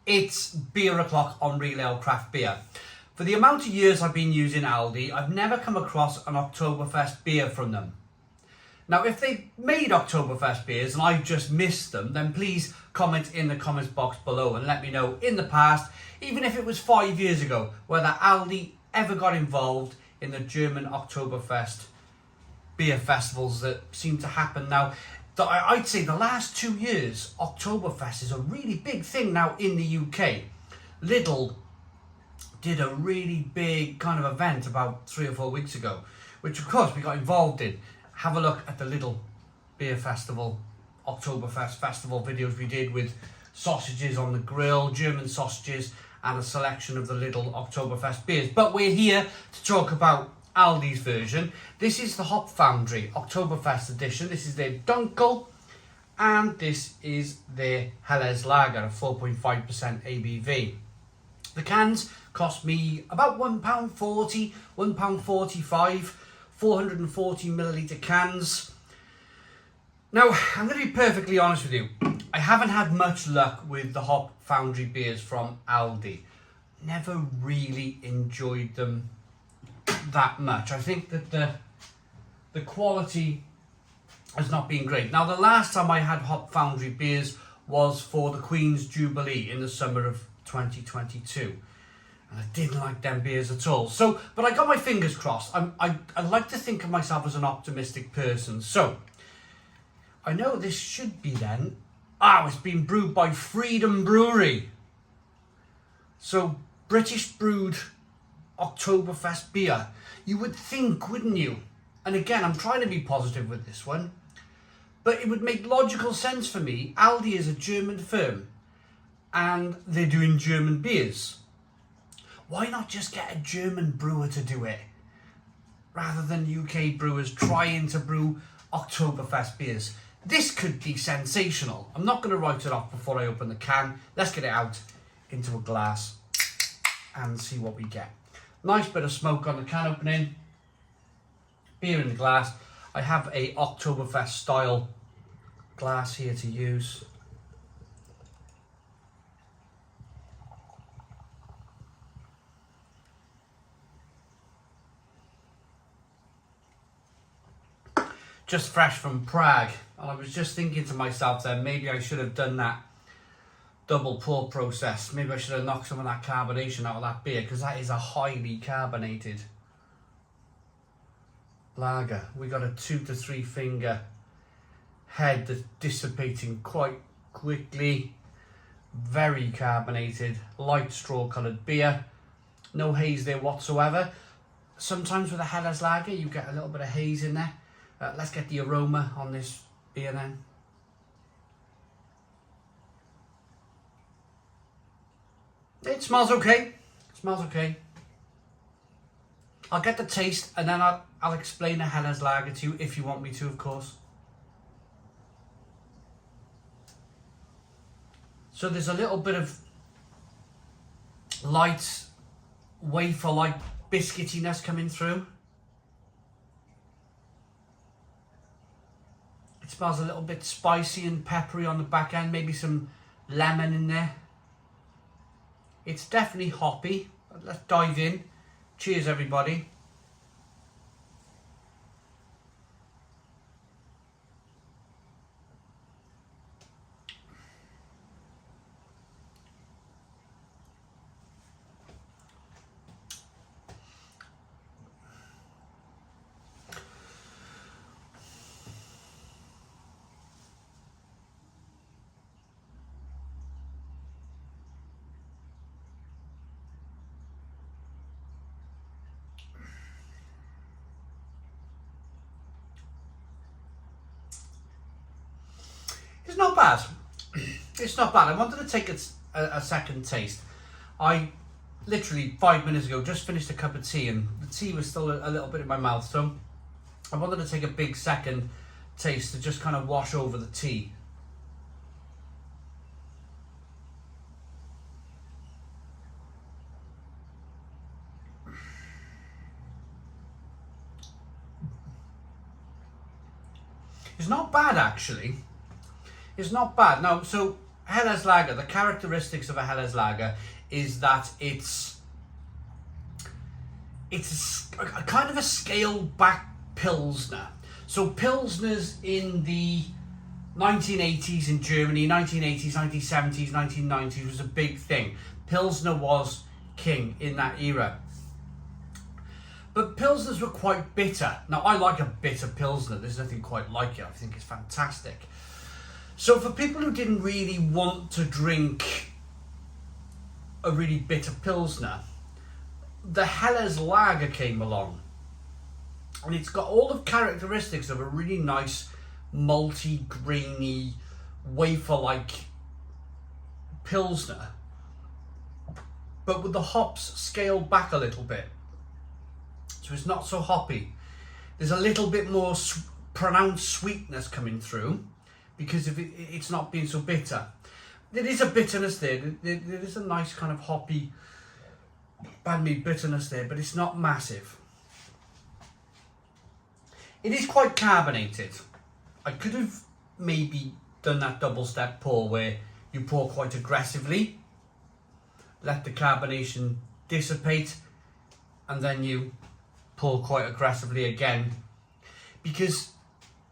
It's Beer o'clock on Real Ale Craft Beer. For the amount of years I've been using Aldi, I've never come across an Oktoberfest beer from them. Now, if they made Oktoberfest beers and I've just missed them, then please comment in the comments box below and let me know in the past, even if it was 5 years ago, whether Aldi ever got involved in the German Oktoberfest beer festivals that seem to happen now. I'd say the last 2 years, Oktoberfest is a really big thing now in the UK. Lidl did a really big kind of event about 3 or 4 weeks ago, which of course we got involved in. Have a look at the Lidl Beer Festival, Oktoberfest festival videos we did with sausages on the grill, German sausages, and a selection of the Lidl Oktoberfest beers. But we're here to talk about Aldi's version. This is the Hop Foundry Oktoberfest edition. This is their Dunkel, and this is their Helles Lager, a 4.5% ABV. The cans cost me about £1.40, £1.45, 440 millilitre cans. Now, I'm going to be perfectly honest with you. I haven't had much luck with the Hop Foundry beers from Aldi. Never really enjoyed them that much. I think that the quality has not been great. Now, the last time I had Hop Foundry beers was for the Queen's Jubilee in the summer of 2022. And I didn't like them beers at all. So, but I got my fingers crossed. I like to think of myself as an optimistic person. So, I know this should be then. It's been brewed by Freedom Brewery. So, British brewed Oktoberfest beer. You would think, wouldn't you? And again, I'm trying to be positive with this one. But it would make logical sense for me. Aldi is a German firm. And they're doing German beers. Why not just get a German brewer to do it? Rather than UK brewers trying to brew Oktoberfest beers. This could be sensational. I'm not going to write it off before I open the can. Let's get it out into a glass and see what we get. Nice bit of smoke on the can opening. Beer in the glass. I have a Oktoberfest style glass here to use. Just fresh from Prague, and I was just thinking to myself then, maybe I should have done that double pour process. Maybe I should have knocked some of that carbonation out of that beer, because that is a highly carbonated lager. We got a 2 to 3 finger head that's dissipating quite quickly. Very carbonated, light straw coloured beer. No haze there whatsoever. Sometimes with a Helles Lager you get a little bit of haze in there. Let's get the aroma on this beer then. It smells okay. It smells okay. I'll get the taste and then I'll explain the Helles Lager to you if you want me to, of course. So there's a little bit of light wafer-like biscuitiness coming through. It smells a little bit spicy and peppery on the back end, maybe some lemon in there. It's definitely hoppy. Let's dive in. Cheers, everybody. It's not bad. It's not bad. I wanted to take a second taste. I literally 5 minutes ago just finished a cup of tea and the tea was still a little bit in my mouth. So I wanted to take a big second taste to just kind of wash over the tea. It's not bad actually. It's not bad. Now, so Helles Lager, the characteristics of a Helles Lager is that it's a kind of a scaled back Pilsner. So Pilsners in the 1980s in Germany, 1980s, 1970s, 1990s was a big thing. Pilsner was king in that era. But Pilsners were quite bitter. Now, I like a bitter Pilsner. There's nothing quite like it. I think it's fantastic. So for people who didn't really want to drink a really bitter Pilsner, the Helles Lager came along. And it's got all the characteristics of a really nice, malty, grainy, wafer-like Pilsner, but with the hops scaled back a little bit. So it's not so hoppy. There's a little bit more pronounced sweetness coming through because of it's not being so bitter. There is a bitterness there. There is a nice kind of hoppy, bitterness there, but it's not massive. It is quite carbonated. I could have maybe done that double step pour where you pour quite aggressively, let the carbonation dissipate, and then you pour quite aggressively again. Because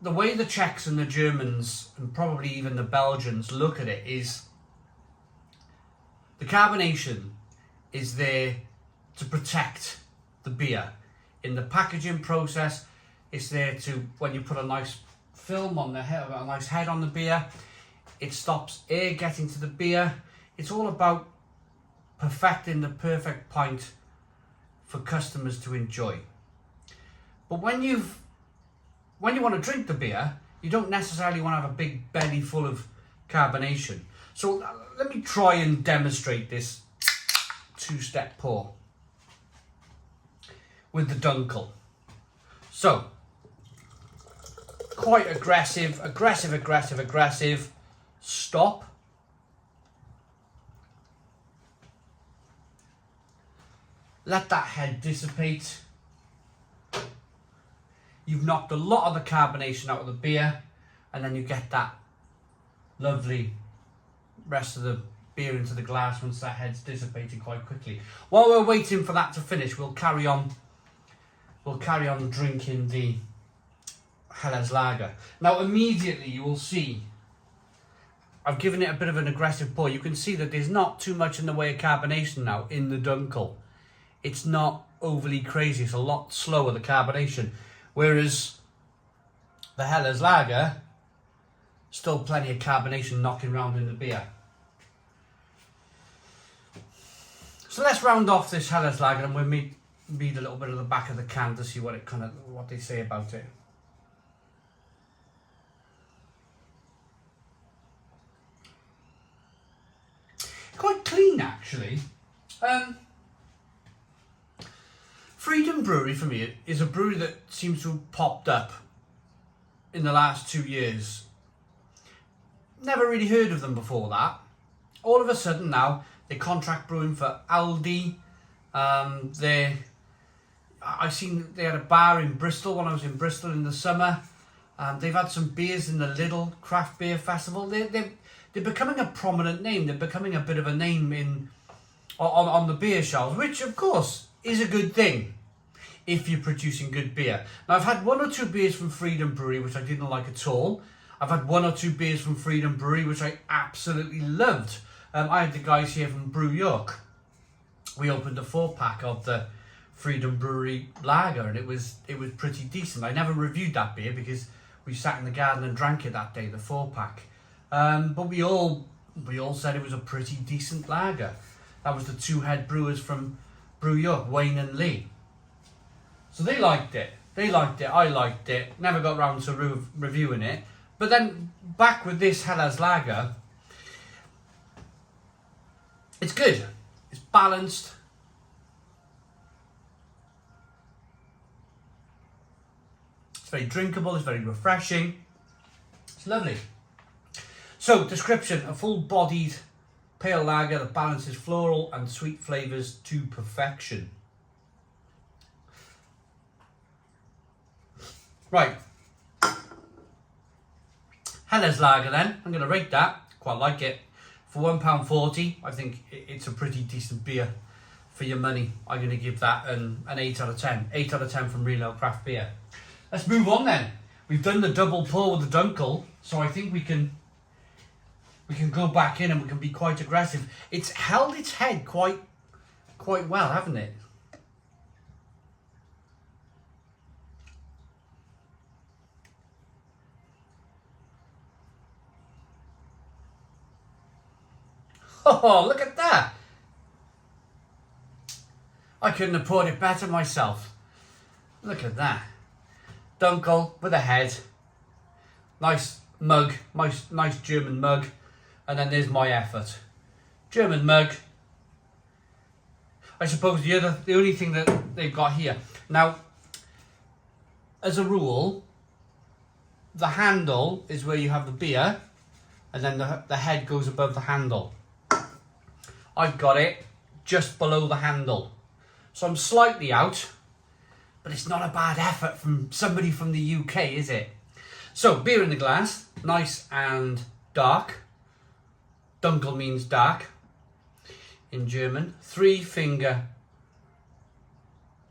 the way the Czechs and the Germans, and probably even the Belgians, look at it is the carbonation is there to protect the beer. In the packaging process, it's there to, when you put a nice film on the head, a nice head on the beer, it stops air getting to the beer. It's all about perfecting the perfect pint for customers to enjoy. But when you want to drink the beer, you don't necessarily want to have a big belly full of carbonation. So let me try and demonstrate this two-step pour with the Dunkel. So, quite aggressive, stop. Let that head dissipate. You've knocked a lot of the carbonation out of the beer, and then you get that lovely rest of the beer into the glass once that head's dissipated quite quickly. While we're waiting for that to finish, we'll carry on drinking the Helles Lager. Now immediately you will see I've given it a bit of an aggressive pour. You can see that there's not too much in the way of carbonation now in the Dunkel. It's not overly crazy, it's a lot slower, the carbonation. Whereas the Helles Lager, still plenty of carbonation knocking around in the beer. So let's round off this Helles Lager and we'll read a little bit of the back of the can to see what they say about it. Quite clean actually. Freedom Brewery for me is a brewery that seems to have popped up in the last 2 years. Never really heard of them before that. All of a sudden now they're contract brewing for Aldi. I've seen they had a bar in Bristol when I was in Bristol in the summer. They've had some beers in the Lidl Craft Beer Festival. They're becoming a prominent name. They're becoming a bit of a name on the beer shelves, which of course is a good thing if you're producing good beer. Now I've had 1 or 2 beers from Freedom Brewery which I didn't like at all. I've had 1 or 2 beers from Freedom Brewery which I absolutely loved. I had the guys here from Brew York. We opened a 4-pack of the Freedom Brewery Lager and it was pretty decent. I never reviewed that beer because we sat in the garden and drank it that day, the 4-pack. But we all said it was a pretty decent lager. That was the 2 head brewers from Brew York, Wayne and Lee. So they liked it. I liked it. Never got round to reviewing it. But then back with this Helles Lager, it's good. It's balanced. It's very drinkable. It's very refreshing. It's lovely. So, description: a full-bodied pale lager that balances floral and sweet flavours to perfection. Right. Helles Lager then. I'm going to rate that. Quite like it. For £1.40, I think it's a pretty decent beer for your money. I'm going to give that an 8 out of 10. 8 out of 10 from Real Ale Craft Beer. Let's move on then. We've done the double pour with the Dunkel, so I think we can go back in and we can be quite aggressive. It's held its head quite well, hasn't it? Oh, look at that. I couldn't have poured it better myself. Look at that. Dunkel with a head. Nice mug. Nice German mug. And then there's my effort. German mug. I suppose the only thing that they've got here. Now, as a rule, the handle is where you have the beer. And then the head goes above the handle. I've got it just below the handle. So I'm slightly out, but it's not a bad effort from somebody from the UK, is it? So, beer in the glass, nice and dark. Dunkel means dark in German. 3-finger,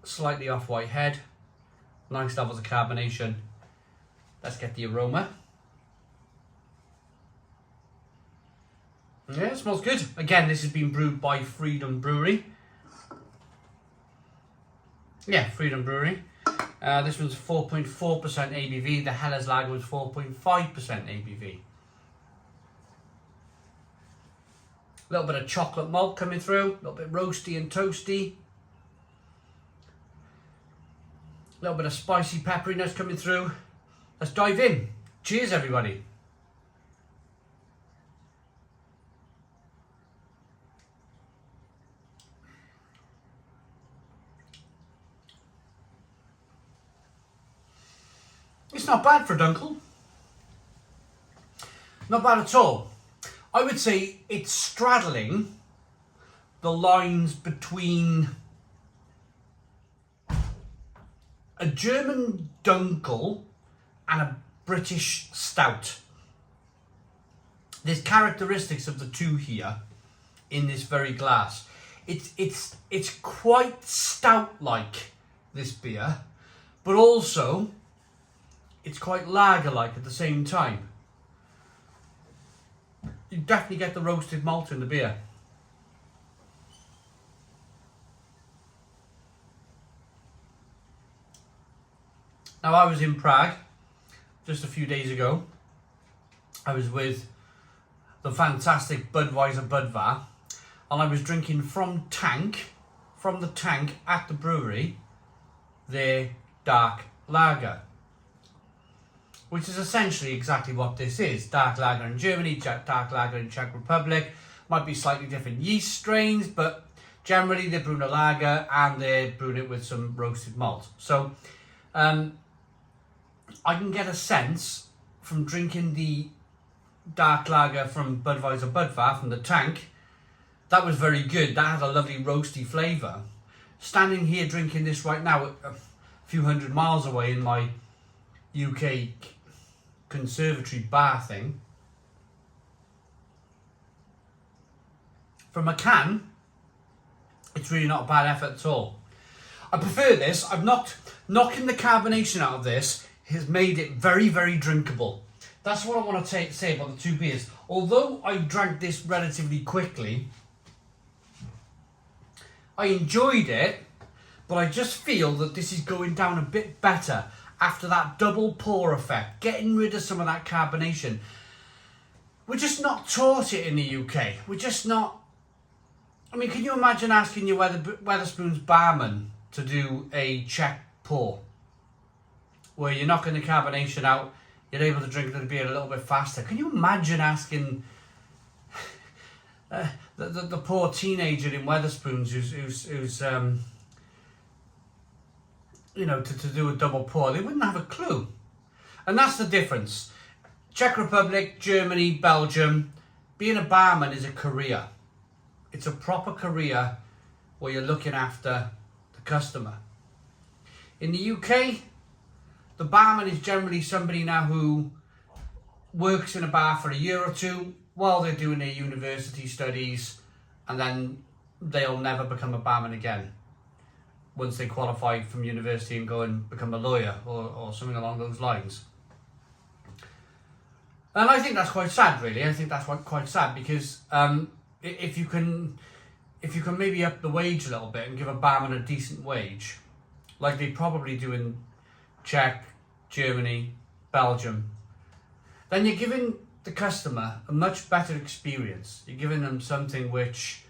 slightly off-white head. Nice levels of carbonation. Let's get the aroma. Yeah, it smells good. Again, this has been brewed by Freedom Brewery. Yeah, Freedom Brewery. This one's 4.4% ABV. The Helles Lager was 4.5% ABV. A little bit of chocolate malt coming through. A little bit roasty and toasty. A little bit of spicy pepperiness coming through. Let's dive in. Cheers, everybody. It's not bad for Dunkel. Not bad at all. I would say it's straddling the lines between a German Dunkel and a British stout. There's characteristics of the two here in this very glass. It's quite stout-like, this beer, but also it's quite lager-like at the same time. You definitely get the roasted malt in the beer. Now, I was in Prague just a few days ago. I was with the fantastic Budweiser Budvar, and I was drinking from the tank at the brewery, their dark lager, which is essentially exactly what this is. Dark lager in Germany, dark lager in Czech Republic. Might be slightly different yeast strains, but generally they're brewing a lager and they're brewing it with some roasted malt. So I can get a sense from drinking the dark lager from Budweiser Budvar, from the tank. That was very good. That had a lovely roasty flavour. Standing here drinking this right now, a few hundred miles away in my UK conservatory bar thing, from a can, it's really not a bad effort at all. I prefer this. I've knocking the carbonation out of this has made it very, very drinkable. That's what I want to say about the two beers. Although I drank this relatively quickly, I enjoyed it, but I just feel that this is going down a bit better after that double pour effect, getting rid of some of that carbonation. We're just not taught it in the UK. We're just not. I mean, can you imagine asking your Wetherspoons barman to do a Czech pour, where you're knocking the carbonation out, you're able to drink the beer a little bit faster? Can you imagine asking the poor teenager in Wetherspoons who's you know, to do a double pour? They wouldn't have a clue. And that's the difference. Czech Republic, Germany, Belgium, being a barman is a career. It's a proper career where you're looking after the customer. In the UK, the barman is generally somebody now who works in a bar for a year or two, while they're doing their university studies, and then they'll never become a barman again once they qualify from university and go and become a lawyer or something along those lines. And I think that's quite sad, really. I think that's quite sad, because if you can maybe up the wage a little bit and give a barman a decent wage, like they probably do in Czech, Germany, Belgium, then you're giving the customer a much better experience. You're giving them something which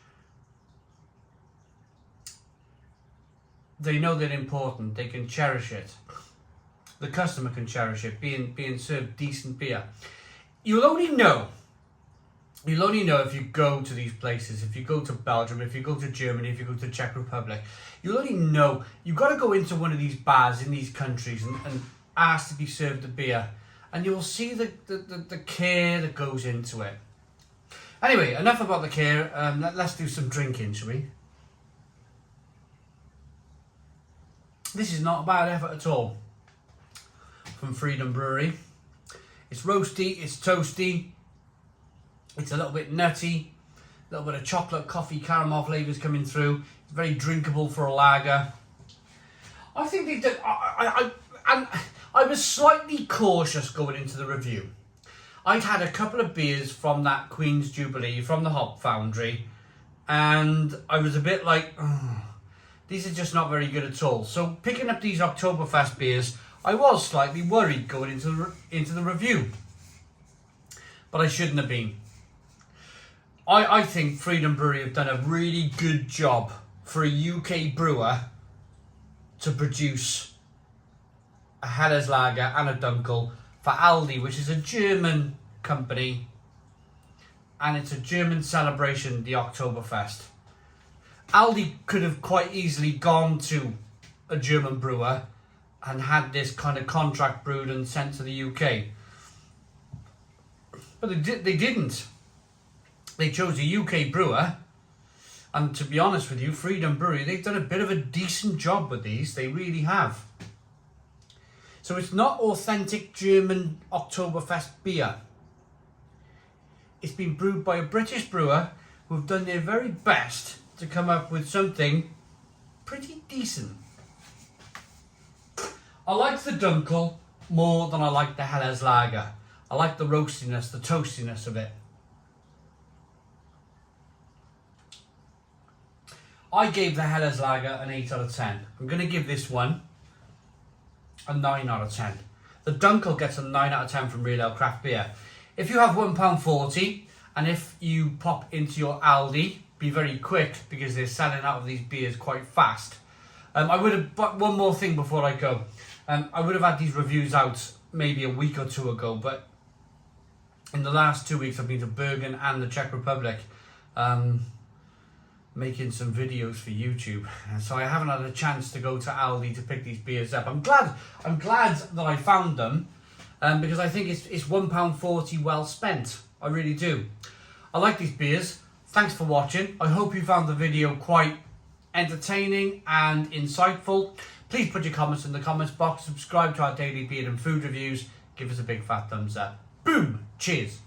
they know they're important, they can cherish it. The customer can cherish it, being served decent beer. You'll only know if you go to these places, if you go to Belgium, if you go to Germany, if you go to Czech Republic, you'll only know. You've got to go into one of these bars in these countries and ask to be served a beer, and you'll see the care that goes into it. Anyway, enough about the care. Let's do some drinking, shall we? This is not a bad effort at all from Freedom Brewery. It's roasty, it's toasty, it's a little bit nutty, a little bit of chocolate, coffee, caramel flavours coming through. It's very drinkable for a lager. I think they did. I was slightly cautious going into the review. I'd had a couple of beers from that Queen's Jubilee, from the Hop Foundry, and I was a bit like, oh, these are just not very good at all. So picking up these Oktoberfest beers, I was slightly worried going into the review, but I shouldn't have been. I think Freedom Brewery have done a really good job for a UK brewer to produce a Helles Lager and a Dunkel for Aldi, which is a German company, and it's a German celebration, the Oktoberfest. Aldi could have quite easily gone to a German brewer and had this kind of contract brewed and sent to the UK. But they didn't. They chose a UK brewer, and to be honest with you, Freedom Brewery, they've done a bit of a decent job with these. They really have. So it's not authentic German Oktoberfest beer. It's been brewed by a British brewer who've done their very best to come up with something pretty decent. I like the Dunkel more than I like the Helles Lager. I like the roastiness, the toastiness of it. I gave the Helles Lager an 8 out of 10. I'm going to give this one a 9 out of 10. The Dunkel gets a 9 out of 10 from Real Ale Craft Beer. If you have £1.40 and if you pop into your Aldi, be very quick because they're selling out of these beers quite fast. I would have, but one more thing before I go. I would have had these reviews out maybe a week or two ago, but in the last 2 weeks I've been to Bergen and the Czech Republic, making some videos for YouTube, so I haven't had a chance to go to Aldi to pick these beers up. I'm glad that I found them, because I think it's £1.40 well spent. I really do. I like these beers. Thanks for watching. I hope you found the video quite entertaining and insightful. Please put your comments in the comments box. Subscribe to our daily beer and food reviews. Give us a big fat thumbs up. Boom! Cheers!